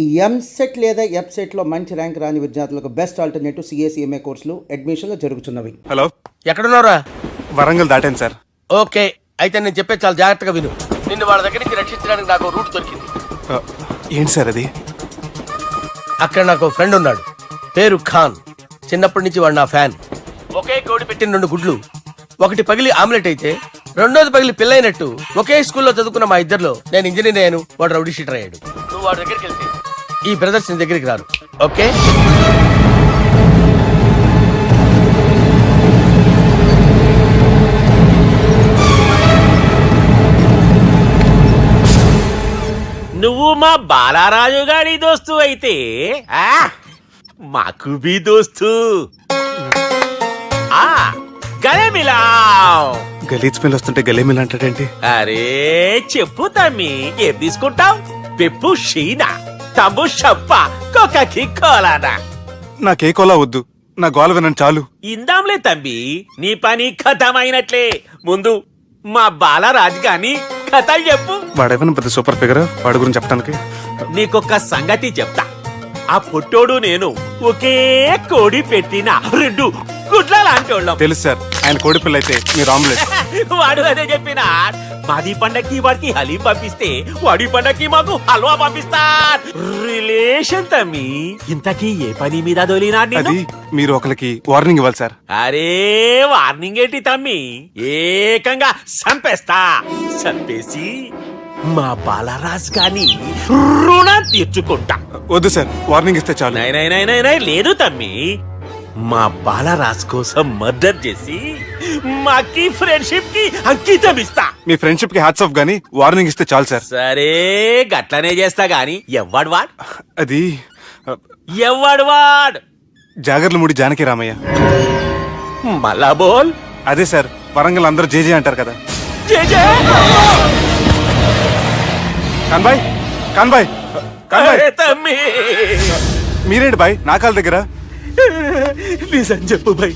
ఈ ఎంసెట్ లేదా ఎఫ్సెట్లో మంచి ర్యాంక్ రాని విద్యార్థులకు బెస్ట్ ఆల్టర్నేటివ్ సిఎస్ఈఎంఏ కోర్సులు అడ్మిషన్లు జరుగుతున్నవి. హలో, ఎక్కడున్నారా? వరంగల్ దాటాను సార్. ఓకే, అయితే నేను చెప్పే చాలా జాగ్రత్తగా విను. నిన్ను వాళ్ళ దగ్గర నుంచి రక్షించడానికి నాకు రూట్ దొరికింది. ఏంటి సార్ అది? అక్కడ నాకు ఫ్రెండ్ ఉన్నాడు, పేరు ఖాన్. చిన్నప్పటి నుంచి వాడు నా ఫ్యాన్. ఒకే కోడి పెట్టిన 2 గుడ్లు, ఒకటి పగిలి ఆమ్లెట్ అయితే రెండోది పగిలి పిల్లైనట్టు ఒకే స్కూల్లో చదువుకున్న మా ఇద్దరిలో నేను ఇంజనీర్ అయ్యాను, వాడు రౌడీ షీటర్ అయ్యాడు. నువ్వు వాడి దగ్గరికి వెళ్తే ఈ బ్రదర్స్ నీ దగ్గరికి రారు. ఓకే, నువ్వు మా బాలారాజు గారి దోస్తు అయితే మాకు బి దోస్తు. గలే మిలావ్. గలీజ్ స్మెల్ వస్తుంటే గలేమిల్ అంటాడేంటి? అరే చెప్పు తమ్మి, ఏం తీసుకుంటావు? పెప్పు షీనా, తమ్ము షప్ప, కొకకి కోలానా? నాకే కోలా వద్దు, నా గోల వినండి చాలు. ఇందాంలే తమ్మి, నీ పని ఖతమైనట్లే. ముందు మా బాలరాజు గాని కథలు చెప్పు. వాడేమైనా పెద్ద సూపర్ ఫిగర్, వాడి గురించి చెప్పడానికి. నీకొక్క సంగతి చెప్తా. ఆ పొట్టోడు నేను ఒకే కోడి పెట్టిన 2 గుడ్ల లాంటోళ్ళం. తెలుసు సార్, ఆయన కోడి పిల్ల అయితే మీరు ఆమ్లెట్. వాడు అదే చెప్పిన. మాది పండక్కి వాడికి హలీం పంపిస్తే వాడి పండక్కి మాకు హల్వా పంపిస్తా. రిలేషన్ తమ్మి. ఇంతకీ ఏ పని మీద దొలినా? అది మీరు ఒకరికి వార్నింగ్ ఇవ్వాలి సార్. అరే వార్నింగ్ ఏంటి తమ్మి, ఏకంగా చంపేస్తా. చంపేసి మా బాలరాజ్ గాని రుణం తీర్చుకుంటా. వద్దు సార్, వార్నింగ్ ఇస్తే చాలు. నై లేదు తమ్మి, మా బాలరాజ్ కోసం మర్డర్ చేసి మాకి ఫ్రెండ్షిప్ కి అంకితం ఇస్తా. మీ ఫ్రెండ్షిప్ కి హ్యాట్స్ ఆఫ్ గానీ వార్నింగ్ ఇస్తే చాలు సార్. సరే గట్లనే చేస్తా గాని ఎవ్వడు వాడ్? అది ఎవ్వడు వాడ్? జాగర్లమూడి జానకి రామయ్య. మళ్ళా బోల్. అదే సార్, వరంగల్ అందరూ జేజే అంటారు కదా. జేజే. కాన్బాయ్, కాన్బాయ్, కాన్బాయ్. అరే తమ్మి, మీరేంటి బాయ్ నా కాళ్ళ దగ్గర? నిజం చెప్పు భయ్,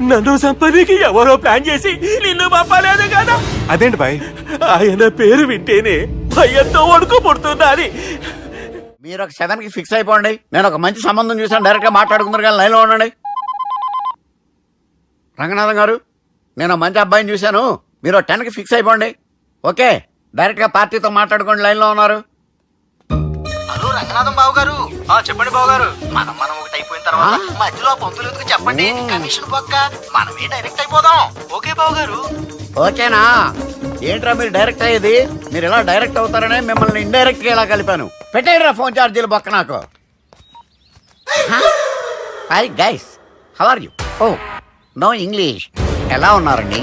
నన్ను సంపదికి ఎవరో ప్లాన్ చేసి నిన్ను పంపలేదు కదా? అదేంటి బాయ్? ఆయన పేరు వింటేనే భయంతో వణుకు పుడుతున్నది. మీరు ఒక 7కి ఫిక్స్ అయిపోండి. నేను ఒక మంచి సంబంధం చూసాను, డైరెక్ట్ గా మాట్లాడుకుందరు కానీ లైన్లో ఉండండి. రంగనాథం గారు, నేను మంచి అబ్బాయిని చూశాను, మీరు 10కి ఫిక్స్ అయిపోండి. ఓకే, డైరెక్ట్ గా పార్టీతో మాట్లాడుకోండి. లైన్లో ఉన్నారు. హలో రంగనాథం బాబు గారు. చెప్పండి బాబు గారు. మనం ఒకటి అయిపోయిన తర్వాత మధ్యలో పంతులు ఎందుకు చెప్పండి, కమిషన్ పక్క మనమే డైరెక్ట్ అయిపోదాం. ఓకే బాబు గారు. ఓకేనా? ఏంట్రా మీరు డైరెక్ట్ అయ్యేది? మీరు ఇలా డైరెక్ట్ అవుతారనే మిమ్మల్ని ఇండైరెక్ట్ గా ఇలా కలిపాను. పెట్టేయరా ఫోన్ ఛార్జీలు బొక్క నాకు. Hi guys, how are you? Oh no English. ఎలా ఉన్నారండి?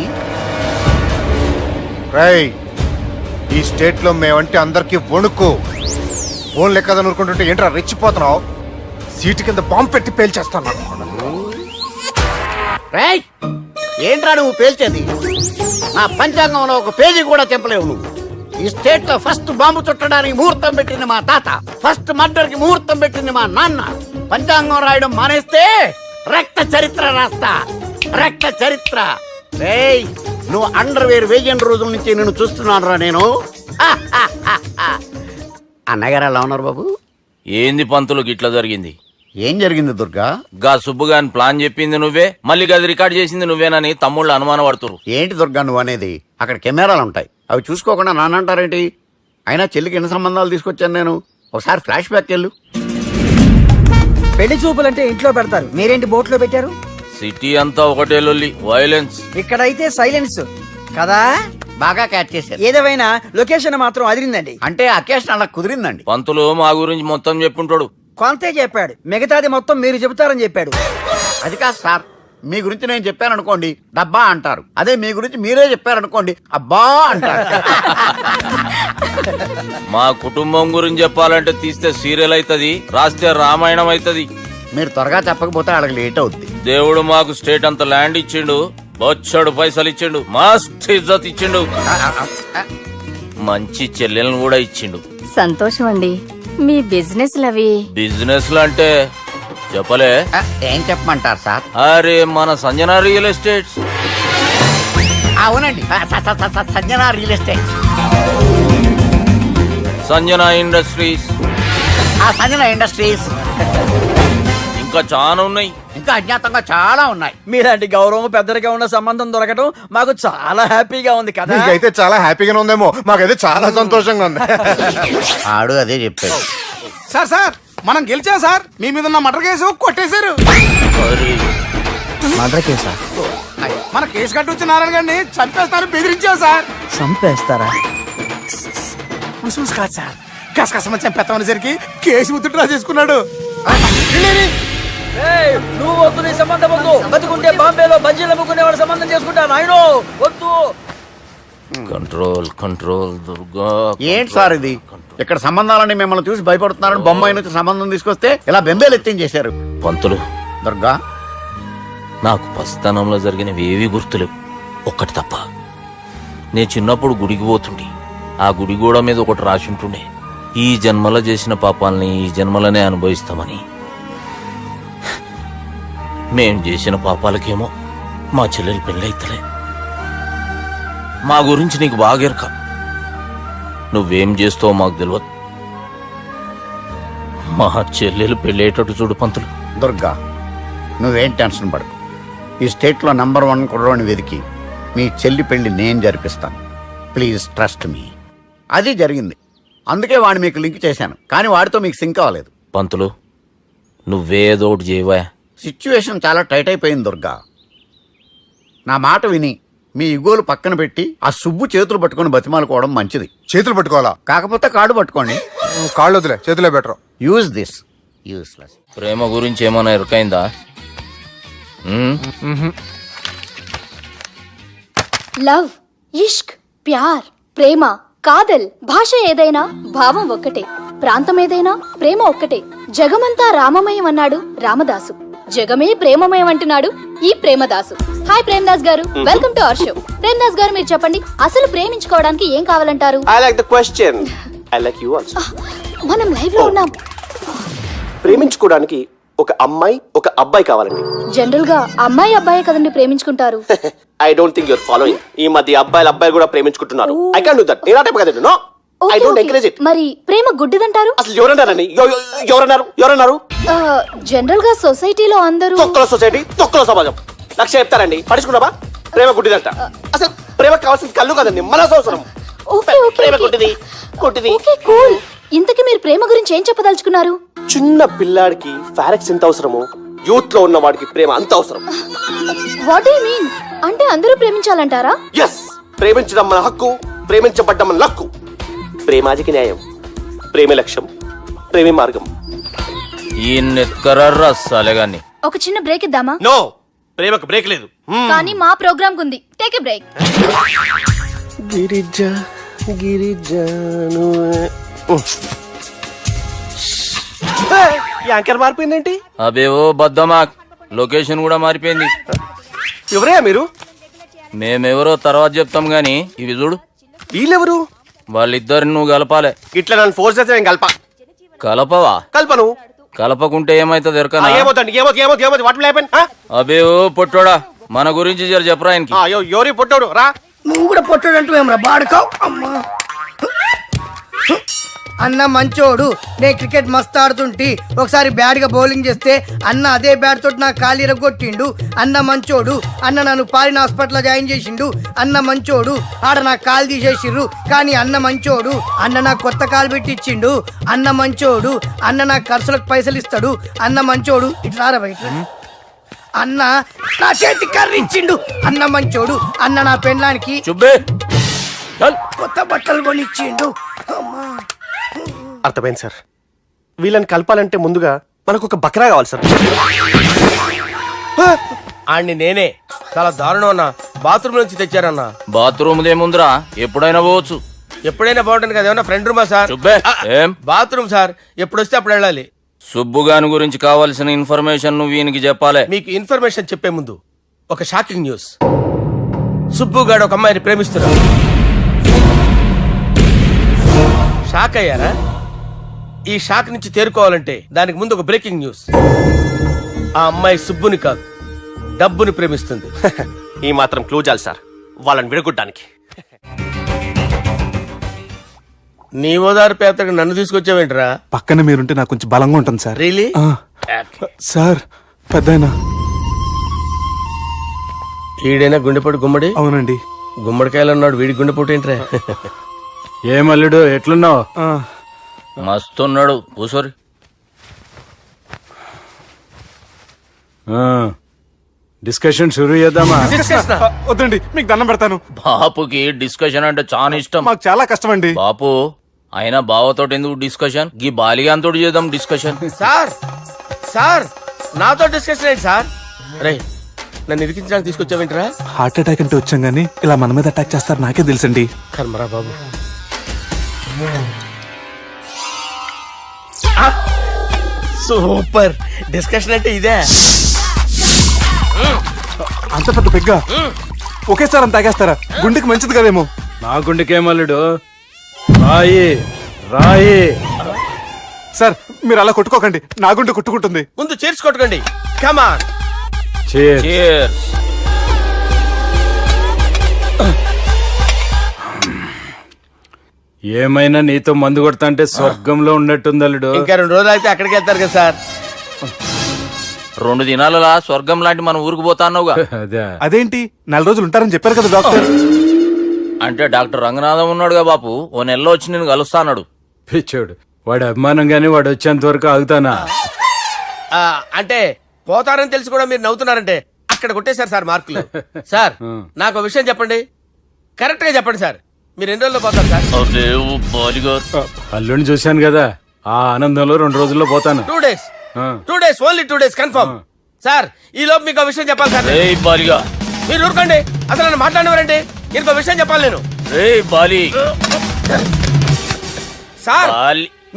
ఈ స్టేట్ లో మేమంటే అందరికి వణుకు. ఫోన్ లెక్క నూరుకుంటుంటే ఏంట్రా రెచ్చిపోతున్నావు? సీటు కింద బాంబు పెట్టి పేల్చేస్తాను. రేయ్, ఏంట్రా నువ్వు పేల్చేది? నా పంచాంగంలో ఒక పేజీ కూడా చెప్పలేవు నువ్వు. ఈ స్టేట్ లో ఫస్ట్ బాంబు చుట్టడానికి ముహూర్తం పెట్టింది మా తాత, ఫస్ట్ మర్డర్ కి ముహూర్తం పెట్టింది మా నాన్న. పంచాంగం రాయడం మానేస్తే రక్త చరిత్ర రాస్తా, రక్త చరిత్ర. రేయ్, నువ్వు అండర్వేర్ వేయని రోజుల నుంచి నేను చూస్తున్నాను రా నేను. అన్నగారు ఎలా ఉన్నారు బాబు? ఏంది పంతులు గిట్లా జరిగింది? ఏం జరిగింది దుర్గా? గా సుబ్బుగాని ప్లాన్ చెప్పింది నువ్వే, మళ్ళీ గది రికార్డ్ చేసింది నువ్వేనని తమ్ముళ్ళు అనుమాన పడుతురు. ఏంటి దుర్గా నువ్వు అనేది? అక్కడ కెమెరాలు ఉంటాయి, అవి చూసుకోకుండా నానంటారేంటి? అయినా చెల్లికి ఎన్ని సంబంధాలు తీసుకొచ్చాను నేను. ఒకసారి ఫ్లాష్ బ్యాక్ వెళ్ళు. పెళ్లి చూపులంటే ఇంట్లో పెడతారు, మీరేంటి బోట్లో పెట్టారు? సిటీ అంతా ఒకటే లొల్లి, వైలెన్స్. ఇక్కడైతే సైలెన్స్ కదా. బాగా క్యాచ్ చేశారు. ఏదేమైనా లొకేషన్ మాత్రం అదిరిందండి. అంటే అకేషన్ అలా కుదిరిందండి. పంతులు మా గురించి మొత్తం చెప్పుంటాడు. కొంతే చెప్పాడు, మిగతాది మొత్తం మీరు చెబుతారని చెప్పాడు. అది కాదు సార్, మీ గురించి నేను చెప్పాను అనుకోండి డబ్బా అంటారు, అదే మీ గురించి మీరే చెప్పారనుకోండి అబ్బా అంటారు. మా కుటుంబం గురించి చెప్పాలంటే తీస్తే సీరియల్ అవుతుంది, రాస్తే రామాయణం అవుతుంది. మీరు త్వరగా చెప్పకపోతే వాళ్ళకి లేట్ అవుద్ది. దేవుడు మాకు స్టేట్ అంత ల్యాండ్ ఇచ్చిండు, బొచ్చడు పైసలు ఇచ్చిండు, మస్త్ ఇజ్జత్ ఇచ్చిండు, మంచి చెల్లెలను కూడా ఇచ్చిండు. సంతోషం అండి. మీ బిజినెస్ లవి? బిజినెస్ లు అంటే చెప్పలే. ఏం చెప్పమంటారు సార్? అరే మన సంజన రియల్ ఎస్టేట్స్. అవునండి, Sanjana real estate, Sanjana industries, ఆ సంజన ఇండస్ట్రీస్. ఇంకా చాలా ఉన్నాయి. ఇంకా అజ్ఞాతంగా చాలా ఉన్నాయి. మీలాంటి గౌరవం పెద్దరిగా ఉన్న సంబంధం దొరకడం మాకు చాలా హ్యాపీగా ఉంది కదా. మీకైతే చాలా హ్యాపీగానే ఉందేమో, మాకైతే చాలా సంతోషంగా ఉంది. ఆడు అదే చెప్పాడు. సార్ మనం గెలిచాం సార్. మీ మీద ఉన్న మర్డర్ కేసు కొట్టేశారు. మర్డర్ కేసా? మన కేసు కట్టి వచ్చిన నారాయణ గారిని చంపేస్తారు బెదిరించాం సార్. చంపేస్తారా? చూసి కాదు సార్, కసకసమని చంపేస్తామనేసరికి కేసు విత్డ్రా చేసుకున్నాడు. నువ్వు వద్దు, నీ సంబంధం వద్దు. బతుకుంటే బాంబేలో బజ్జీలు అమ్ముకునే వాడు సంబంధం చేసుకుంటా. నాయనో వద్దు. కంట్రోల్ దుర్గా. ఏంటి సార్ ఇది? ఇక్కడ సంబంధాలని మిమ్మల్ని చూసి భయపడుతున్నారని బొమ్మాయి నుంచి సంబంధం తీసుకొస్తే ఇలా బెంబేలు ఎత్తించేశారు. పంతులు, దుర్గా, నాకు పసితనంలో జరిగినవి ఏవి గుర్తులేవు, ఒక్కటి తప్ప. నేను చిన్నప్పుడు గుడికి పోతుండే. ఆ గుడి గోడ మీద ఒకటి రాసి ఉంటుండే, ఈ జన్మలో చేసిన పాపాలని ఈ జన్మలనే అనుభవిస్తామని. మేం చేసిన పాపాలకేమో మా చెల్లెలు పెళ్ళైతలే. మా గురించి నీకు బాగెరక. నువ్వేం చేస్తావో మాకు తెలియదు. మా చెల్లెలు పెళ్ళేటట్టు చూడు పంతులు. దుర్గా, నువ్వేం టెన్షన్ పడకు. ఈ స్టేట్లో నంబర్ 1 కుర్రోని వెతికి మీ చెల్లి పెళ్లి నేను జరిపిస్తాను. Please trust me. అది జరిగింది, అందుకే వాడిని మీకు లింక్ చేశాను. కానీ వాడితో మీకు సింక్ అవ్వలేదు. పంతులు, నువ్వేదోటి చేయవా. సిచ్యువేషన్ చాలా టైట్ అయిపోయింది దుర్గా. నా మాట విని మీ ఇగోలు పక్కన పెట్టి ఆ సుబ్బు చేతులు పట్టుకొని బతిమాలుకోవడం మంచిది. చేతులు పట్టుకోవాలా? కాకపోతే కాడు పట్టుకోండి. కాళ్ళు వదిలే, చేతులే బెటర్. Use this. యూస్లెస్. ప్రేమ గురించి ఏమైనా ఎరుకైందా? లవ్, ఇష్క్, ప్యార్, ప్రేమ, కాదల్, భాష ఏదైనా భావం ఒక్కటే, ప్రాంతం ఏదైనా ప్రేమ ఒక్కటే. జగమంతా రామమయం అన్నాడు రామదాసు, జగమే ప్రేమమయం అంటున్నాడు ఈ ప్రేమదాసు. హాయ్ ప్రేమదాస్ గారు, welcome to our show. Premadasa గారు, మీరు చెప్పండి, అసలు ప్రేమించుకోవడానికి ఏం కావాలంటారు? I like the question. I like you also. మనం లైవ్ లో ఉన్నాం. ప్రేమించుకోవడానికి ఒక అమ్మాయి ఒక అబ్బాయి కావాలండి. జనరల్ గా అమ్మాయి అబ్బాయి కదండి ప్రేమించుకుంటారు. I don't think your following. ఈ మధ్య అబ్బాయిలు కూడా ప్రేమించుకుంటున్నారు. I can't do that. నేను ఆ టైప్ కదండి. No, I don't encourage it. మరి ప్రేమ గుడ్డిదంటారు? అసలు ఎవరన్నారండి? ఎవరన్నారు? జనరల్ గా సొసైటీలో అందరూ తొక్కల సొసైటీ, తొక్కల సమాజం లక్ష చెప్తారండి. పడుచుకున్నావా? ప్రేమ గుడ్డిదంట. అసలు ప్రేమ కావాల్సింది కళ్ళు కాదండి, మనసు అవసరం. ప్రేమ గుడ్డిది. Okay cool. ఇంతకీ మీరు ప్రేమ గురించి ఏం చెప్పదలుచుకున్నారు? చిన్న పిల్లాడికి ఫారెక్స్ ఎంత అవసరమో యూత్ లో ఉన్న వాడికి ప్రేమ అంత అవసరం. What do you mean? అంటే అందరూ ప్రేమించాలంటారా? ఎస్, ప్రేమించడం మన హక్కు, ప్రేమించబడ్డం మన లక్కు. ప్రేమాజికి న్యాయం, ప్రేమ లక్ష్యం, ప్రేమే మార్గం. ఈ నెత్కరర్రా సాలెగాన్ని. ఒక చిన్న బ్రేక్ ఇద్దామా? నో, ప్రేమకు బ్రేక్ లేదు. కానీ మా ప్రోగ్రామ్ కుంది. Take a break. యాంకర్ మారిపోయిందేంటి? అబేవో బద్దమా, లొకేషన్ కూడా మారిపోయింది. ఎవరయ్యా మీరు? మేమెవరో తర్వాత చెప్తాం గాని ఇవి చూడు. వీళ్ళెవరు? వాళ్ళిద్దరిని నువ్వు కలపాలే. ఇట్లా నన్ను ఫోర్స్ చేస్తే నేను కలపవా? కల్పను. కలపకుంటే ఏమైతుంది ఎరకనా? ఏమవుతుంది? What will happen? అబేవో పొట్టోడా, మన గురించి జర చెప్పరా ఆయనకి. ఎవరి పొట్టాడు రా. నువ్వు కూడా పొట్టాడంటూ ఏమరా బాడుకావు. అమ్మా అన్న మంచోడు. నేను క్రికెట్ మస్తు ఆడుతుంటి. ఒకసారి బ్యాట్ గా బౌలింగ్ చేస్తే అన్న అదే బ్యాట్ తోటి నా కాలు ఇరగొట్టిండు. అన్న మంచోడు. అన్న నన్ను పాలిన హాస్పిటల్ జాయిన్ చేసిండు. అన్న మంచోడు. ఆడ నా కాలు తీసేసిర్రు కానీ అన్న మంచోడు. అన్న నాకు కొత్త కాలు పెట్టిచ్చిండు. అన్న మంచోడు. అన్న నాకు ఖర్చులకు పైసలు ఇస్తాడు. అన్న మంచోడు. ఇట్లా బయట అన్న నా చేతి కర్రీ ఇచ్చిండు. అన్న మంచోడు. అన్న నా పెండ్లానికి చుబ్బే కొత్త బట్టలు కొనిచ్చిండు. అమ్మా అర్థమైంది సార్. వీళ్ళని కలపాలంటే ముందుగా మనకు ఒక బక్రా కావాలి సార్. ఆడిని నేనే. చాలా దారుణం అన్నా. బాత్రూమ్ నుంచి తెచ్చారన్నా. బాత్రూమ్ దేముందిరా, ఎప్పుడైనా పోవచ్చు. ఎప్పుడైనా బాగుంటుంది కదా. ఏమన్నా ఫ్రెండ్ రూమా సార్? చుబ్బే ఏం బాత్రూమ్ సార్, ఎప్పుడు వస్తే అప్పుడు వెళ్ళాలి. సుబ్బుగాని గురించి కావాల్సిన ఇన్ఫర్మేషన్ నువ్వు ఈయనకి చెప్పాలి. మీకు ఇన్ఫర్మేషన్ చెప్పే ముందు ఒక షాకింగ్ న్యూస్. సుబ్బుగాడు ఒక అమ్మాయిని ప్రేమిస్తున్నాడు. షాక్ అయ్యారా? ఈ షాక్ నుంచి తేరుకోవాలంటే దానికి ముందు ఒక బ్రేకింగ్ న్యూస్. ఆ అమ్మాయి సుబ్బుని కాదు, డబ్బుని ప్రేమిస్తుంది. ఈ మాత్రం క్లూ చాలు సార్ వాళ్ళని విడగొట్టడానికి. నీ ఓదారు పేదకు నన్ను తీసుకొచ్చావేంట్రా? పక్కన మీరుంటే నాకు కొంచెం బలంగా ఉంటుంది సార్. రియలీ? ఆ, సార్ పెద్దాయనా. ఈడైనా గుండెపోటు గుమ్మడి? అవునండి. గుమ్మడికాయలు ఉన్నాడు, వీడి గుండెపోటు ఏంట్రా? ఏమల్లుడు ఎట్లున్నావు? మస్తున్నాడు కూసోరి. డిస్కషన్ షురూ చేద్దామా? వద్దండి, మీకు దండం పెడతాను. బాపుకి డిస్కషన్ అంటే చాలా ఇష్టం. మాకు చాలా కష్టం అండి. బాపు అయినా బావతోటి ఎందుకు డిస్కషన్? గీ బాలిగాంతో చేద్దాం డిస్కషన్. సార్ సార్ నాతో డిస్కషన్ ఏంటి సార్? రే నన్ను ఇరికించడానికి తీసుకొచ్చావేంట్రా? హార్ట్ అటాక్ అంటే వచ్చాం గానీ ఇలా మన మీద అటాక్ చేస్తారు నాకే తెలుసండి. కర్మరా బాబు. సూపర్ డిస్కషన్ అంటే ఇదే. అంత పెద్ద పెగ్గా ఒకేసారి అంత తాగేస్తారా? గుండెకి మంచిది కదేమో. నా గుండెకేమల్లుడు రాయి రాయి. సార్ మీరు అలా కొట్టుకోకండి, నా గుండె కొట్టుకుంటుంది. ముందు చేర్చి కొట్టుకోండి. కమాన్. Cheers. ఏమైనా నీతో మందు కొడతా అంటే స్వర్గంలో ఉన్నట్టుంది అల్లుడు. ఇంకా 2 రోజులు అయితే అక్కడికి వెళ్తారు కదా సార్. 2 దినాలలా స్వర్గం లాంటి మన ఊరికి పోతాన్నావుగా. అదే అదేంటి 4 రోజులు ఉంటారని చెప్పారు కదా డాక్టర్. అంటే డాక్టర్ రంగనాథం ఉన్నాడుగా బాపు, ఓ నెలలో వచ్చి నేను కలుస్తాన్నాడు. పిచ్చోడు, వాడి అభిమానంగానే వాడు వచ్చేంత వరకు ఆగుతానా? అంటే పోతారని తెలిసి కూడా మీరు నవ్వుతున్నారంటే అక్కడ కొట్టేశారు సార్ మార్కులు. సార్ నాకు ఒక విషయం చెప్పండి, కరెక్ట్ గా చెప్పండి సార్. మీరు ఎన్ని రోజుల్లో పోతారు సార్? అల్లుడిని చూశాను కదా, ఆ ఆనందంలో 2 రోజుల్లో పోతాను. 2 days. 2 days, only 2 days confirm. Sir ఈ లోపు మీకు ఒక విషయం చెప్పాలి సార్. మీరు ఊరుకోండి, అసలు నన్ను మాట్లాడినవారండి. ఇంకో విషయం చెప్పాలి నేను. సార్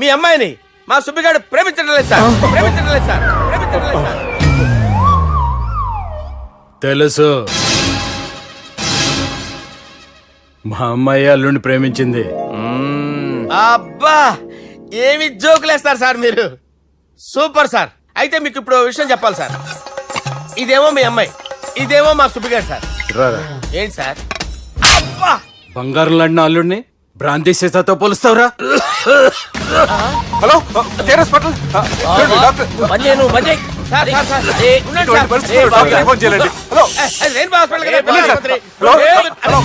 మీ అమ్మాయిని మా సుబ్బిగాడు ప్రేమించడం లేదు సార్. ప్రేమించడం లేదు సార్. ప్రేమించడం లేదు సార్. తెలుసు, మా అమ్మాయి అల్లుడిని ప్రేమించింది. అబ్బా ఏమి జోకులేస్తారు సార్ మీరు. Super sir. అయితే మీకు ఇప్పుడు ఓ విషయం చెప్పాలి సార్. ఇదేమో మీ అమ్మాయి, ఇదేమో మా సుబ్బిగాడు సార్. రారా. ఏంటి సార్? అబ్బా బంగారం లాంటి నా అల్లుడిని భ్రాంతి సీతతో పోలుస్తావురా? Hello hospital doctor. Sir, sir, sir. ఉండండి సార్. డాక్టర్ ఫోన్ చేయండి. హలో రెయిన్బో హాస్పిటల్ కదా, వెళ్ళండి సార్. ఆసుపత్రి. హలో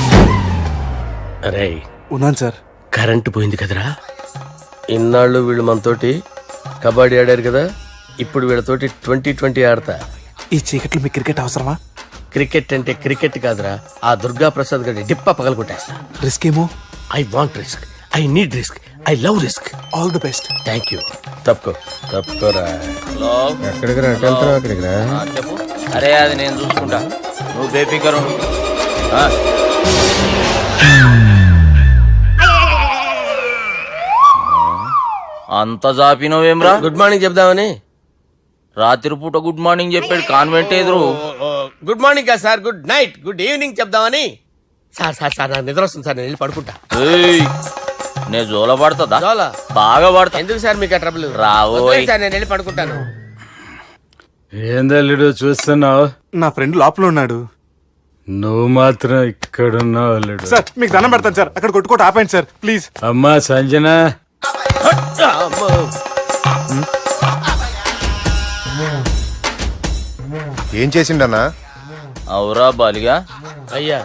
అరే ఉన్నాను సార్. కరెంటు పోయింది కదరా. ఇన్నాళ్ళు వీళ్ళు మనతోటి కబడ్డీ ఆడారు కదా, ఇప్పుడు వీళ్ళతోటి 2020 ఆడతా. ఈ చీకట్లో మీకు క్రికెట్ అవసరమా? క్రికెట్ అంటే క్రికెట్ కాదురా, ఆ దుర్గా ప్రసాద్ గారి డిప్ప పగల కొట్టేస్తా. రిస్క్ ఏమో. I want risk, I need risk, I love risk. All the best. Thank you. తప్పుకోరా. ఎక్కడికి రా? అక్కడికి రా. చెప్పు. అరే అది నేను చూసుకుంటా, నువ్వు బేఫికర్ ఉండు. అంత జాపినవేమ్రా? గుడ్ మార్నింగ్ చెప్దామని. రాత్రి పూట గుడ్ మార్నింగ్ చెప్పాడు కాన్వెంట్ ఎదురు. గుడ్ మార్నింగ్ కాదు sir, good night, good evening చెప్దామని. సార్ సార్ సార్ నాకు నిద్ర వస్తుంది సార్, నేను వెళ్ళి పడుకుంటా. నేను జోల పడుతుందా? జోలా? బాగా పడతా. ఎందుకు సార్ మీకు ట్రబుల్? రావోయ్ సార్ నేను వెళ్ళి పడుకుంటాను. ఏందల్లుడు చూస్తున్నావు? నా ఫ్రెండ్ లోపల ఉన్నాడు. నువ్వు మాత్రం ఇక్కడున్నావు అల్లుడు. సార్ మీకు దండం పెడతాను సార్, అక్కడ కొట్టుకోట ఆపండి సార్ ప్లీజ్. అమ్మా సంజన, ఏం చేసిండన్నా? అవురా బాలిగా, అయ్యా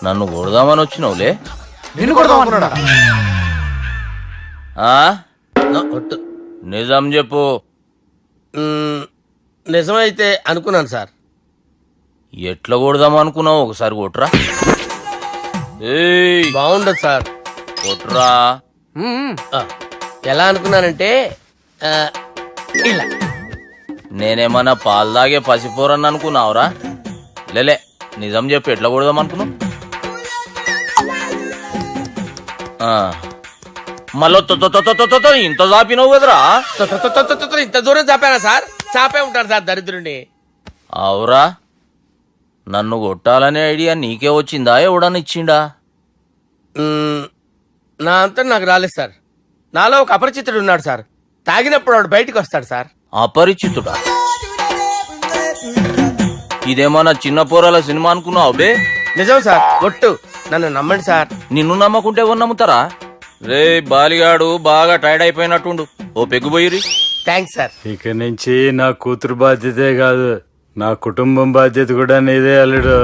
నన్ను కొడదామని వచ్చినావులే. నిన్ను కొడదామనుకున్నాడా? నిజం చెప్పు. నిజమైతే అనుకున్నాను సార్. ఎట్లా కొడదాం అనుకున్నావు? ఒకసారి కొట్రా. బాగుండదు సార్. కొట్రా. ఎలా అనుకున్నానంటే ఇలా. నేనేమన్నా పాలు తాగే పసిపోరని అనుకున్నావురా? లేలే, నిజం చెప్పు, ఎట్లా కొడదాం అనుకున్నావు? మళ్ళీ ఇంత చాపినవు కదరా? ఇంత దూరం చాపానా సార్? చాపే ఉంటాను సార్ దరిద్రుడిని. అవురా, నన్ను కొట్టాలనే ఐడియా నీకే వచ్చిందా? ఎవడన్నా ఇచ్చిండా? నా అంతా నాకు రాలేదు సార్. నాలో ఒక అపరిచితుడు ఉన్నాడు సార్. తాగినప్పుడు వాడు బయటికి వస్తాడు సార్. అపరిచితుడా? ఇదేమన్నా చిన్న పోరాల సినిమా అనుకున్నావు బే? నిజం సార్, ఒట్టు, నన్ను నమ్మండి సార్. నిన్ను నమ్మకుంటే ఎవరు నమ్ముతారా? రే బాలిగాడు బాగా టైర్డ్ అయిపోయినట్టుండు, ఓ పెగ్గుబోయిరి. Thanks sir. ఇక నుంచి నా కూతురు బాధ్యతే కాదు, నా కుటుంబం బాధ్యత కూడా నీదే అల్లుడు.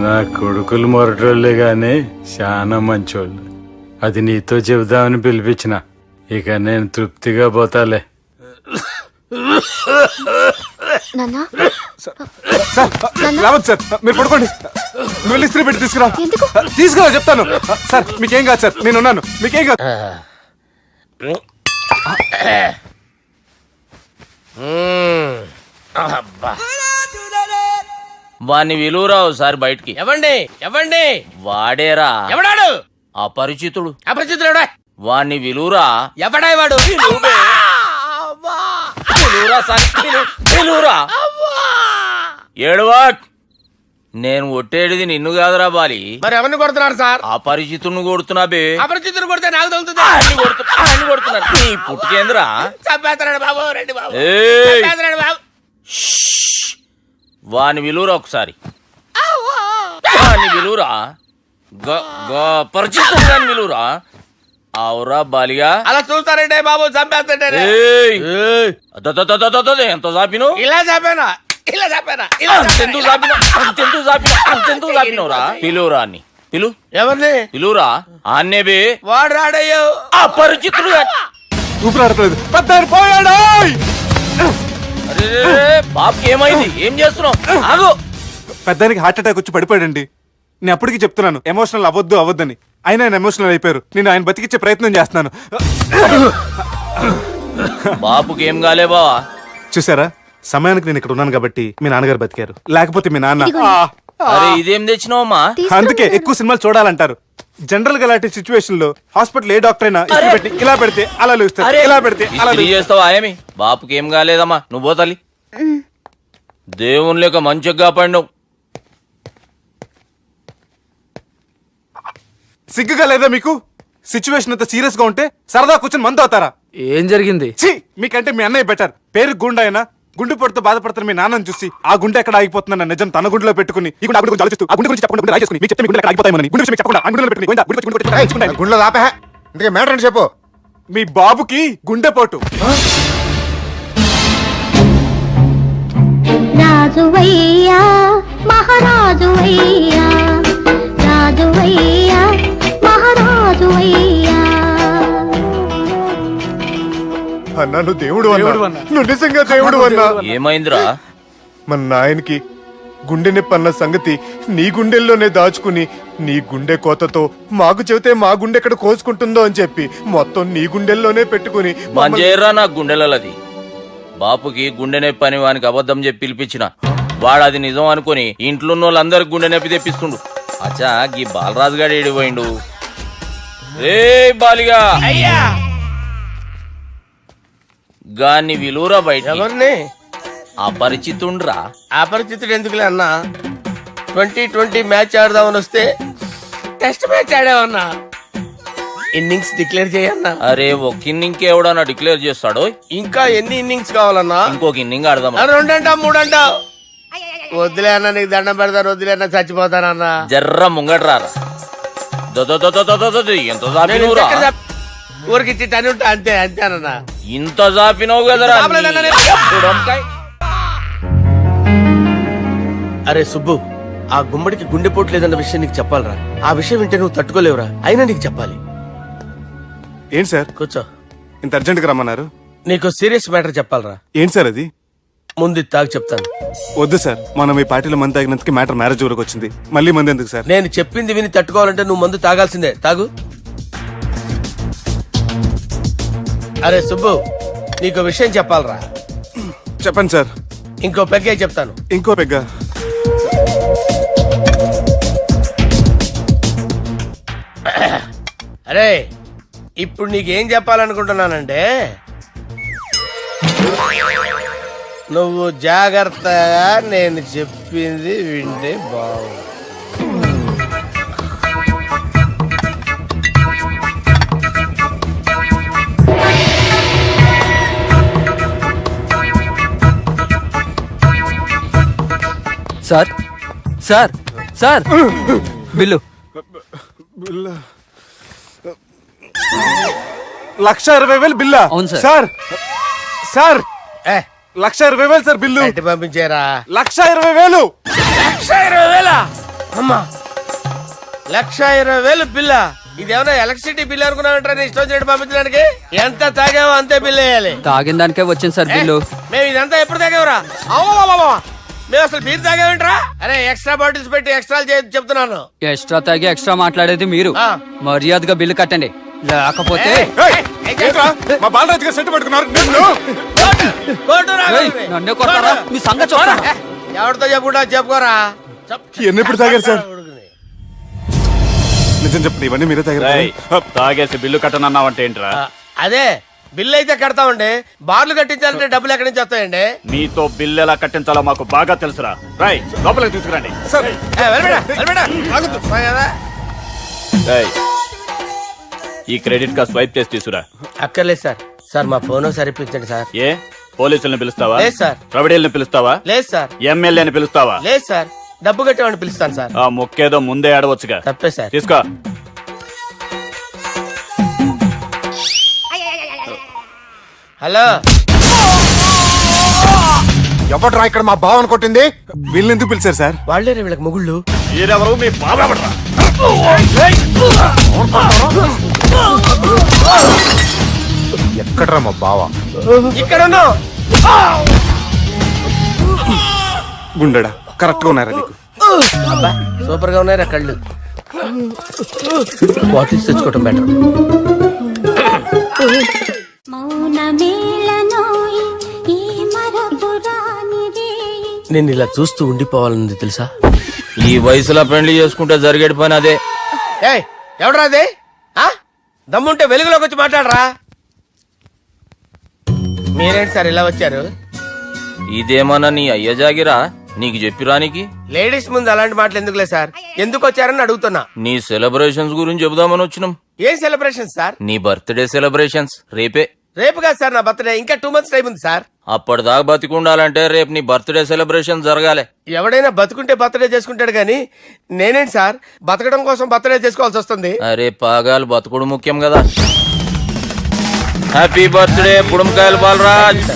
నా కొడుకులు మొరటోళ్ళే గాని చాలా మంచోళ్ళు. అది నీతో చెబుదామని పిలిపించిన. ఇక నేను తృప్తిగా పోతాలే. నాన్నా సార్ రావద్దు సార్, మీరు పడుకోండి. నువ్వు వెళ్ళి ఇస్త్రీ పెట్టి తీసుకురా. తీసుకురా చెప్తాను. సార్ మీకేం కాదు సార్, నేను ఉన్నాను, మీకేం కాదు. వాణ్ణి విలువరావు సార్ బయటికి. ఎవండి వాడేరా ఎవడాడు? అపరిచితుడు. అపరిచితుడు వాణ్ణి విలువరా. ఎవడాయి వాడు? విలువరా సార్, విలువరా. ఏడవా, నేను ఒట్టేడిది నిన్ను కాదురా బాలి. మరి ఎవరిని కొడుతున్నారు సార్? అపరిచితుడిని కొడుతున్నా బే. అపరిచితుడు కొడితే నాకు తగులుతుంది. ఆయన కొడుతున్నారు నీ పుట్టుకేంద్రా. చంపేస్తున్నాడు బాబు, రండి బాబు. ఏయ్! చంపేస్తున్నాడు బాబు. వాని విలువరా ఒకసారి. వాని విలువరా. పరిచితుడు గాని విలువరా. అవురా బాలిగా. అలా చూస్తారంటే బాబు, చంపేస్తాడే. ఎంత చాపిను? ఇలా చంపానా, ఇలా చంపానా, ఇలా అంతెందుకు చాపిన, అంతెందుకు చాపిన, అంతెందుకు చాపినవురా. పిలువురా అని పిలు. ఎవరిని పిలువురా. ఆన్నే బే. వాడు రాడయ్యో. అపరిచితుడు గాని. ఊపిరాడట్లేదు, పెద్ద ఆయన పోయాడు. అరే బాబుకి ఏమైంది? ఏం చేస్తున్నావు? ఆగు. పెద్దానికి హార్ట్ అటాక్ వచ్చి పడిపోయాడండి. నేను అప్పటికి చెప్తున్నాను ఎమోషనల్ అవ్వద్దని. అయినా ఆయన ఎమోషనల్ అయిపోయారు. నేను ఆయన బతికిచ్చే ప్రయత్నం చేస్తున్నాను. బాబుకి ఏం కాలే బావా. చూసారా, సమయానికి నేను ఇక్కడ ఉన్నాను కాబట్టి మీ నాన్నగారు బతికారు. లేకపోతే మీ నాన్న. అరే ఇదేం తెచ్చినావమ్మా? అందుకే ఎక్కువ సినిమాలు చూడాలంటారు. జనరల్ గా అలాంటి సిచ్యువేషన్ లో హాస్పిటల్ ఏ డాక్టర్ అయినా ఇస్త్రీ పెట్టి ఇలా పెడితే అలా లూస్తారు, ఇలా పెడితే అలా ఇస్త్రీ చేస్తావా ఏమి? బాపుకి ఏం కాలేదమ్మా, నువ్వు పోతాలి. దేవుని లేక మంచిగా పడినావు. సిగ్గుగా లేదా మీకు? సిచ్యువేషన్ అంత సీరియస్ గా ఉంటే సరదా కూర్చొని మందు అవుతారా? ఏం జరిగింది? ఛీ, మీకంటే మీ అన్నయ్య బెటర్. పేరు గుండె అయినా గుండె పొడితో బాధపడుతున్న మీ నాన్నని చూసి ఆ గుండె ఎక్కడ ఆగిపోతుందన్న నిజం తన గుండెలో పెట్టుకుని ఈ గుండె ఆ గుండె గురించి ఆలోచిస్తూ ఆ గుండె గురించి చెప్పకుండా రాజేసుకుని మీకు చెప్తే మీ గుండె ఎక్కడ ఆగిపోతాయని గుండె విషయం చెప్పకుండా ఆ గుండెలో పెట్టుకుని గుండె గుండె గుండె రాయించుకుంటాయి. గుండెలో ఆపే. ఇంతకీ మ్యాటర్ అని చెప్పు. మీ బాబుకి గుండెపోటు. రాజువయ్యా మహారాజువయ్యా, రాజువయ్యా మహారాజువయ్యా. అన్నా నువ్వు దేవుడు అన్నా, నువ్వు నిజంగా దేవుడు అన్నా. ఏమైందిరా? మన నాయనకి గుండె నొప్పి అన్న సంగతి నీ గుండెల్లోనే దాచుకుని నీ గుండె కోతతో మాకు చెబితే మా గుండె ఎక్కడ కోసుకుంటుందో అని చెప్పి మొత్తం నీ గుండెల్లోనే పెట్టుకుని మంజేర్రా నా గుండెలది. బాపుకి గుండె నొప్పి అని వానికి అబద్ధం చెప్పి పిలిపించిన. వాడు అది నిజం అనుకుని ఇంట్లో ఉన్న వాళ్ళందరికి గుండె నొప్పి తెప్పిస్తుండు. అచ్చా గీ బాలరాజు గారు ఏడిపోయిండు. రే బాలిగా, అయ్యా గాన్ని విలువరా బయట. ఎవరిని? అపరిచితుండ్రా. అపరిచితుడు ఎందుకులే అన్నా. 2020 మ్యాచ్ ఆడదామని వస్తే టెస్ట్ మ్యాచ్ ఆడామన్నా. ఇన్నింగ్స్ డిక్లేర్ చేయన్నా. అరే ఒక ఇన్నింగ్ ఎవడన్నా డిక్లేర్ చేస్తాడో? ఇంకా ఎన్ని ఇన్నింగ్స్ కావాలన్నా? ఇంకొక ఇన్నింగ్ ఆడదాం. 2 అంటావు 3 అంటావు. వద్దులే అన్న, నీకు దండం పెడతాను. వద్దులే అన్న, చచ్చిపోతానన్నా. జర్ర ముంగట్రా. ఎంత జాపినవురా? ఊరికి తని ఉంటా అంతే, అంతేనన్నా. ఇంత జాపినవు కదరా. అరే సుబ్బు, ఆ గుమ్మడికి గుండెపోటు లేదన్న విషయం నీకు చెప్పాలరా. ఆ విషయం వింటే నువ్వు తట్టుకోలేవురా. అయినా నీకు చెప్పాలి. ఏంటి సార్ కూర్చో. ఇంత అర్జెంట్ గా రమ్మన్నారు? నీకు సీరియస్ మ్యాటర్ చెప్పాలరా. ఏంటి సార్ అది? ముందు తాగి చెప్తాను. వద్దు సార్, మనం ఈ పార్టీలో మంది తాగినందుకు మ్యాటర్ మ్యారేజ్ వరకు వచ్చింది. మళ్ళీ మంది ఎందుకు సార్? నేను చెప్పింది విని తట్టుకోవాలంటే నువ్వు మందు తాగాల్సిందే. తాగు. అరే సుబ్బు, నీకు విషయం చెప్పాలరా. చెప్పండి సార్. ఇంకో పెగ్గే చెప్తాను. ఇంకో పెగ్గా? అరే ఇప్పుడు నీకేం చెప్పాలనుకుంటున్నానంటే, నువ్వు జాగ్రత్తగా నేను చెప్పింది వింటే బాగు. Sir sir sir bill. 1,20,000 బిల్లా? అవును సార్. సార్ సార్ ఏ 1,20,000 సార్ బిల్లు. ఎట్టి పంపించారా? 1,20,000. 1,20,000 అమ్మా, 1,20,000 బిల్లా? ఇదేమన్నా ఎలక్ట్రిసిటీ బిల్ అనుకున్నామంటారా? నీ ఇష్టం వచ్చినట్టు పంపించడానికి ఎంత తాగామో అంతే బిల్ వేయాలి. తాగిన దానికే వచ్చింది సార్ బిల్లు. మేము ఇదంతా ఎప్పుడు తాగామరా? మేము అసలు బీర్ తాగామంటరా? అరే ఎక్స్ట్రా బాటిల్స్ పెట్టి ఎక్స్ట్రా చెప్తున్నాను. ఎక్స్ట్రా తాగి ఎక్స్ట్రా మాట్లాడేది మీరు. ఆ. మర్యాదగా బిల్లు కట్టండి, లేకపోతే ఏంట్రా మా బాలరాజు గారు సెట్ పట్టుకున్నారు? నిన్ను ఏయ్, నన్నే కొడతారా? మీ సంగతి చూస్తాను. ఎవరితో చెప్పుకుంటా చెప్పుకోరా. ఎన్నెప్పుడు తాగారు సార్? నిజం చెప్పండి, ఇవన్నీ మీరే తాగారు. తాగేసి బిల్లు కట్టనన్నావంటే ఏంట్రా? అదే బిల్లు అయితే కడతామండి, బార్లు కట్టించాలంటే డబ్బులు ఎక్కడి నుంచి వస్తాయండి? నీతో బిల్లు ఎలా కట్టించాలో మాకు బాగా తెలుసురా. రై లోపలికి తీసుకురండి. రేయ్, ఈ క్రెడిట్ కార్డ్ స్వైప్ చేసి తీసుకురా. అక్కర్లేదు సార్. సార్ మా ఫోన్ సరిపించండి సార్. ఏ పోలీసుల్ని పిలుస్తావా? లేదు సార్. ప్రొవిడీల్ని పిలుస్తావా? లేదు సార్. ఎమ్మెల్యేని పిలుస్తావా? లేదు సార్. డబ్బు కట్టేవాడిని పిలుస్తాను సార్. ఆ మొక్కేదో ముందే ఆడవచ్చుగా. తప్పే సార్. తీసుకో. హలో, ఎవడ్రా ఇక్కడ మా బావని కొట్టింది? వీళ్ళని ఎందుకు పిలిచారు సార్? వాళ్ళే వీళ్ళకి మొగుళ్ళు. మీరెవరు? మీ బాబా? ఎక్కడ్రా మా బావ? ఇక్కడ ఉన్నావు. గుండెడా కరెక్ట్ గా ఉన్నారా నీకు? అబ్బా సూపర్ గా ఉన్నారా కళ్ళు. బాటిల్స్ తెచ్చుకోవటం బెటర్. నేను ఇలా చూస్తూ ఉండిపోవాలన్నది తెలుసా? ఈ వయసులో పెళ్లి చేసుకుంటే జరిగేటి పని అదే. ఏయ్ ఎవడ్రా అదే? దమ్ముంటే వెలుగులోకి వచ్చి మాట్లాడరా. మీరేంటి సార్ ఇలా వచ్చారు? ఇదేమన్నా నీ అయ్య జాగిరా నీకు చెప్పిరానికి? లేడీస్ ముందు అలాంటి మాటలు ఎందుకులే సార్, ఎందుకు వచ్చారని అడుగుతున్నా. నీ సెలబ్రేషన్స్ గురించి చెబుదామని వచ్చినాం. ఏం సెలబ్రేషన్ సార్? నీ బర్త్డే సెలబ్రేషన్స్ రేపే. రేపు కాదు సార్ నా బర్త్డే, ఇంకా 2 months టైం ఉంది సార్. అప్పటిదాకా బతికుండాలంటే రేపు నీ బర్త్డే సెలబ్రేషన్ జరగాలి. ఎవడైనా బతుకుంటే బర్త్డే చేసుకుంటాడు గానీ నేనేంటి సార్ బతకడం కోసం బర్త్డే చేసుకోవాల్సి వస్తుంది? అరే పాగాలు బతుకుడు ముఖ్యం కదా. హ్యాపీ బర్త్డే పుడుమకాయలు బాలరాజ్.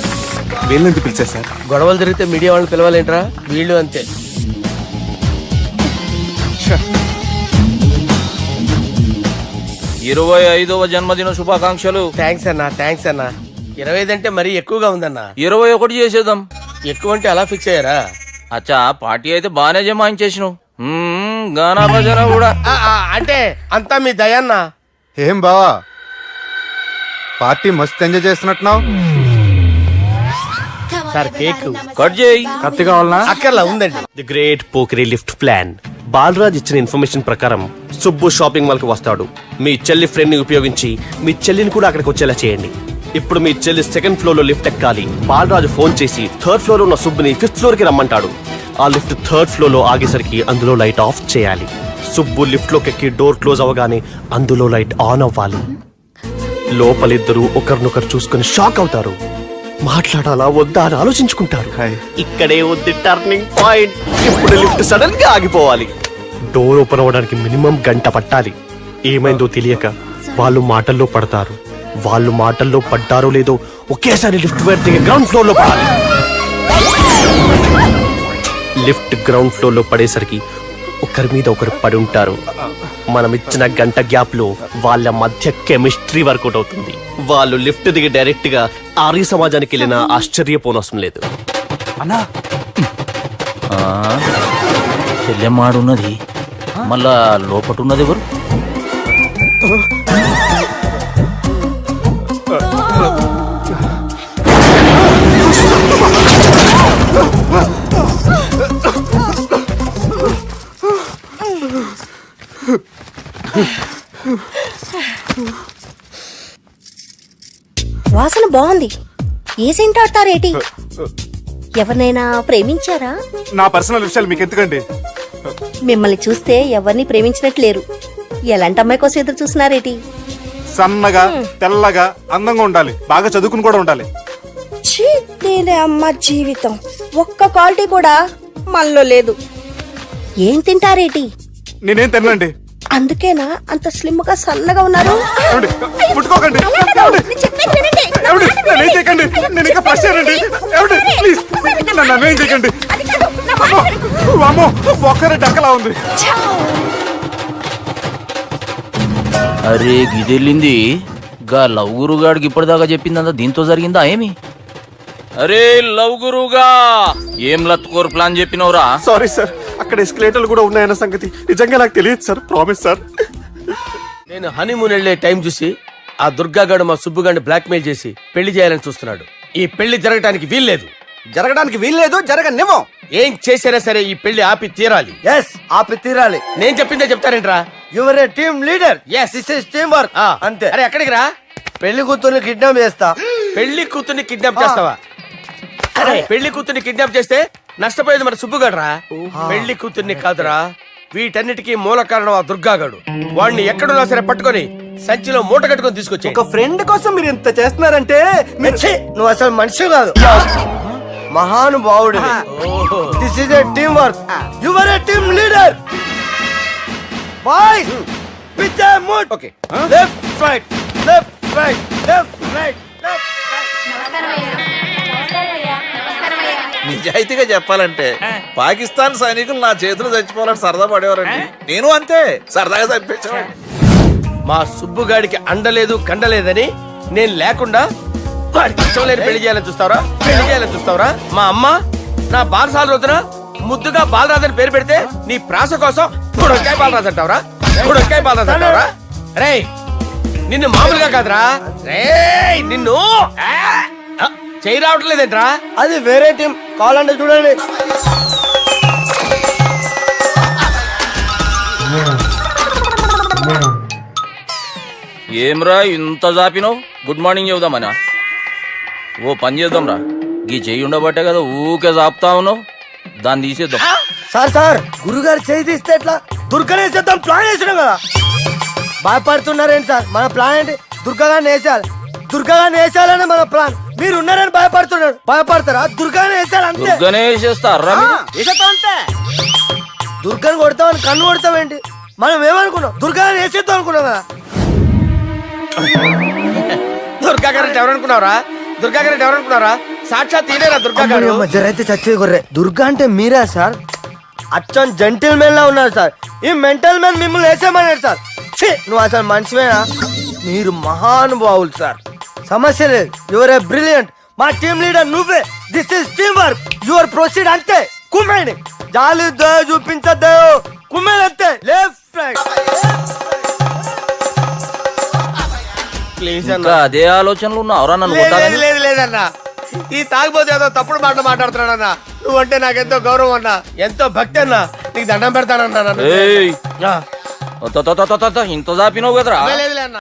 వీళ్ళని ఎందుకు పిలిచారు సార్? గొడవలు జరిగితే మీడియా వాళ్ళని పిలవాలేంట్రా? వీళ్ళు అంతే. 25వ జన్మదిన శుభాకాంక్షలు. థ్యాంక్స్ అన్నా, థ్యాంక్స్ అన్నా. 25 అంటే మరీ ఎక్కువగా ఉందన్నా. 21 చేసేద్దాం. ఎక్కువ అంటే అలా ఫిక్స్ అయ్యారా? అచ్చా పార్టీ అయితే బానే జమాయించేసినావు. గానా భజన కూడా. అంటే అంతా మీ దయన్నా. ఏం బావా పార్టీ మస్తు ఎంజాయ్ చేస్తున్నట్టున్నావు. సార్ కేక్ కట్ చేయి. కత్తి కావాలనా? అక్కర్లా ఉందండి. ది గ్రేట్ పోకరీ లిఫ్ట్ ప్లాన్. బాలరాజ్ ఇచ్చిన ఇన్ఫర్మేషన్ ప్రకారం సుబ్బు షాపింగ్ మాల్ కి వస్తాడు. మీ చెల్లి ఫ్రెండ్ ని ఉపయోగించి మీ చెల్లిని కూడా అక్కడికి వచ్చేలా చేయండి. ఇప్పుడు మీ చెల్లి 2nd floor లో లిఫ్ట్ ఎక్కాలి. బాలరాజు ఫోన్ చేసి 3rd floor లో ఉన్న సుబ్బుని 5th floor కి రమ్మంటాడు. ఆ లిఫ్ట్ 3rd floor లో ఆగేసరికి అందులో లైట్ ఆఫ్ చేయాలి. సుబ్బు లిఫ్ట్ లోకి ఎక్కి డోర్ క్లోజ్ అవ్వగానే అందులో లైట్ ఆన్ అవ్వాలి. లోపలిద్దరూ ఒకరినొకరు చూసుకుని షాక్ అవుతారు. మాట్లాడాలా వద్దా అని ఆలోచించుకుంటారు. ఇక్కడే ఉంది టర్నింగ్ పాయింట్. ఇప్పుడు లిఫ్ట్ సడన్ గా ఆగిపోవాలి. డోర్ ఓపెన్ అవ్వడానికి మినిమం గంట పట్టాలి. ఏమైందో తెలియక వాళ్ళు మాటల్లో పడతారు. వాళ్ళు మాటల్లో పడ్డారో లేదో ఒకేసారి లిఫ్ట్ వైర్ దిగి గ్రౌండ్ ఫ్లోర్ లో పడాలి. లిఫ్ట్ గ్రౌండ్ ఫ్లోర్ లో పడేసరికి ఒకరి మీద ఒకరు పడి ఉంటారు. మనం ఇచ్చిన గంట గ్యాప్ లో వాళ్ళ మధ్య కెమిస్ట్రీ వర్కౌట్ అవుతుంది. వాళ్ళు లిఫ్ట్ దిగి డైరెక్ట్ గా ఆర్య సమాజానికి వెళ్ళినా ఆశ్చర్యపోనవసరం లేదు. అన్నా చెల్లెమ్మాడున్నది, మళ్ళా లోపటున్నది ఎవరు? వాసన బాగుంది. ఏ సెంట్ ఆడతారేటి? ఎవరినైనా ప్రేమించారా? నా పర్సనల్ విషయాలు మీకు ఎందుకండి? మిమ్మల్ని చూస్తే ఎవరిని ప్రేమించినట్లేరు. ఎలాంటి అమ్మాయి కోసం ఎదురు చూస్తున్నారేటి? సన్నగా తెల్లగా అందంగా ఉండాలి, బాగా చదువుకుని కూడా ఉండాలి. ఛీ, నేనే అమ్మ జీవితం ఒక్క క్వాలిటీ కూడా మనలో లేదు. ఏం తింటారేటి? నేనేం తినండి. అందుకేనా అంత స్లిమ్ గా సన్నగా ఉన్నారు? ఏమండి? ముట్టుకోకండి. అలా కాదు, ఏమండి? నేను చెప్పేది వినండి. నా ఏమండి? మాట నన్ను ఏం వినండి. చేయకండి. నేను ఇంకా ఫ్రెష్ అయ్యానండి. ఏమండి? ప్లీజ్ నన్ను ఏం చేయకండి. అది కాదు, నా మాట వినండి. వామ్మో, ఒక్కరే డక్కలా ఉంది. అరే గిదెళ్ళింది గా లవ్ గురుగాడికి ఇప్పటిదాకా చెప్పిందంతా దీంతో జరిగిందా ఏమి? అరే లవ్ గురుగా ఏం లత్కోర్ ప్లాన్ చెప్పినవురా? సారీ సార్, అక్కడ ఎస్కలేటర్లు కూడా ఉన్నాయన్న సంగతి నిజంగా నాకు తెలియదు సార్. Promise sir. నేను హనీమూన్ వెళ్లే టైం చూసి ఆ దుర్గాగాడు మా సుబ్బుగాడిని బ్లాక్మెయిల్ చేసి పెళ్లి చేయాలని చూస్తున్నాడు. ఈ పెళ్లి జరగటానికి వీల్లేదు. జరగడానికి వీల్లేదు, జరగనివ్వం. ఏం చేసినా సరే ఈ పెళ్లి ఆపి తీరాలి. ఎస్ ఆపి తీరాలి. నేను చెప్పిందే చెప్తారేంట్రా? You're a team leader. Yes. This is team work. అంతే. అరే ఎక్కడికి రా? పెళ్లి కూతుర్ని కిడ్నాప్ చేస్తా. పెళ్లి కూతుర్ని కిడ్నాప్ చేస్తావా? అరే పెళ్లి కూతుర్ని కిడ్నాప్ చేస్తే నష్టపోయేది మన సుబ్బుగాడురా. పెళ్లి కూతుర్ని కాదురా, వీటన్నిటికీ మూల కారణం ఆ దుర్గాగాడు. వాడిని ఎక్కడున్నా సరే పట్టుకొని సంచిలో మూట కట్టుకొని తీసుకొచ్చి. ఒక ఫ్రెండ్ కోసం మీరు ఇంత చేస్తున్నారంటే మిర్చి, నువ్వు అసలు మనిషి కాదు, మహానుభావుడు. This is a team work. Your a team leader. Boys pitch A mood. Okay. Left right left right left right left నిజాయితీగా చెప్పాలంటే పాకిస్తాన్ సైనికులు నా చేతులు చచ్చిపోవాలని సరదా పడేవారండి. నేను అంతే సరదాగా చనిపించేవాడిని. మా సుబ్బుగాడికి అండలేదు కండలేదని నేను లేకుండా వాడికి ఇష్టం లేని పెళ్లి చేయాలని చూస్తావరా? పెళ్లి చేయాలని చూస్తావరా? మా అమ్మ నా బాలసాల రోజున ముద్దుగా బాలరాజు అని పేరు పెడితే నీ ప్రాస కోసం గుడొక్కాయ బాలరాజు అంటావరా? గుడొక్కాయ బాలరాజు అంటావరా? రేయ్ నిన్ను మామూలుగా కాదురా, రేయ్ నిన్ను చేయి రావట్లేదేంట్రా? అది వేరే టీం, కావాలంటే చూడండి. ఏమ్రా ఇంత జాపినావు? Good morning చెబుదామనా? ఓ పని చేద్దాం రా, గీ చెయ్యి ఉండబట్టే కదా ఊకే జాపుతా ఉన్నావు, దాన్ని తీసేద్దాం. సార్ సార్ గురుగారు చేయి తీస్తే ఎట్లా? దుర్గనేసేద్దాం ప్లాన్ వేసినాం కదా. భయపడుతున్నారేంటి సార్? మన ప్లాన్ ఏంటి? దుర్గాగాన్ని వేసేయాలి. దుర్గాగాన్ని వేసేయాలని మన ప్లాన్. మీరు ఉన్నారని భయపడుతున్నాడు. భయపడతారా? దుర్గానే వేసేయాలి అంతే. దుర్గనే వేసేస్తారా? అంతే. దుర్గాని కొడతామని కన్ను కొడతామేంటి? మనం ఏమనుకున్నాం? దుర్గాని వేసేద్దాం అనుకున్నాం కదా. దుర్గా గారు ఎవరనుకున్నారా? దుర్గా గారు ఎవరనుకున్నారా? సాక్షాత్ తీరేరా దుర్గా గారు. అయితే చచ్చేది గొర్రె. దుర్గా అంటే మీరా సార్? అచ్చం జెంటిల్ మెన్ లా ఉన్నారు సార్. ఈ మెంటల్ మెన్ మిమ్మల్ని వేసేమన్నాడు సార్. ఛీ, నువ్వు అసలు మనిషివేనా? మీరు మహానుభావులు సార్. సమస్య లేదు. Your a brilliant. మా టీమ్ లీడర్ నువ్వే. This is team work. Your proceed అంతే. కుమ్మేని జాలి దయ చూపించద్దు. కుమ్మేని అంతే. Left right. ప్లీజ్ ఇంకా అదే ఆలోచనలు ఉన్నావురా నన్ను కొట్టాలని? లేదు లేదన్నా, ఈ తాగిపోతే ఏదో తప్పుడు మాటలు మాట్లాడుతున్నాడన్నా. నువ్వంటే నాకెంతో గౌరవం అన్నా, ఎంతో భక్తి అన్నా. నీకు దండం పెడతానన్నా. ఏయ్, ఇంత జాపినావు కదరా? లేదులే అన్నా.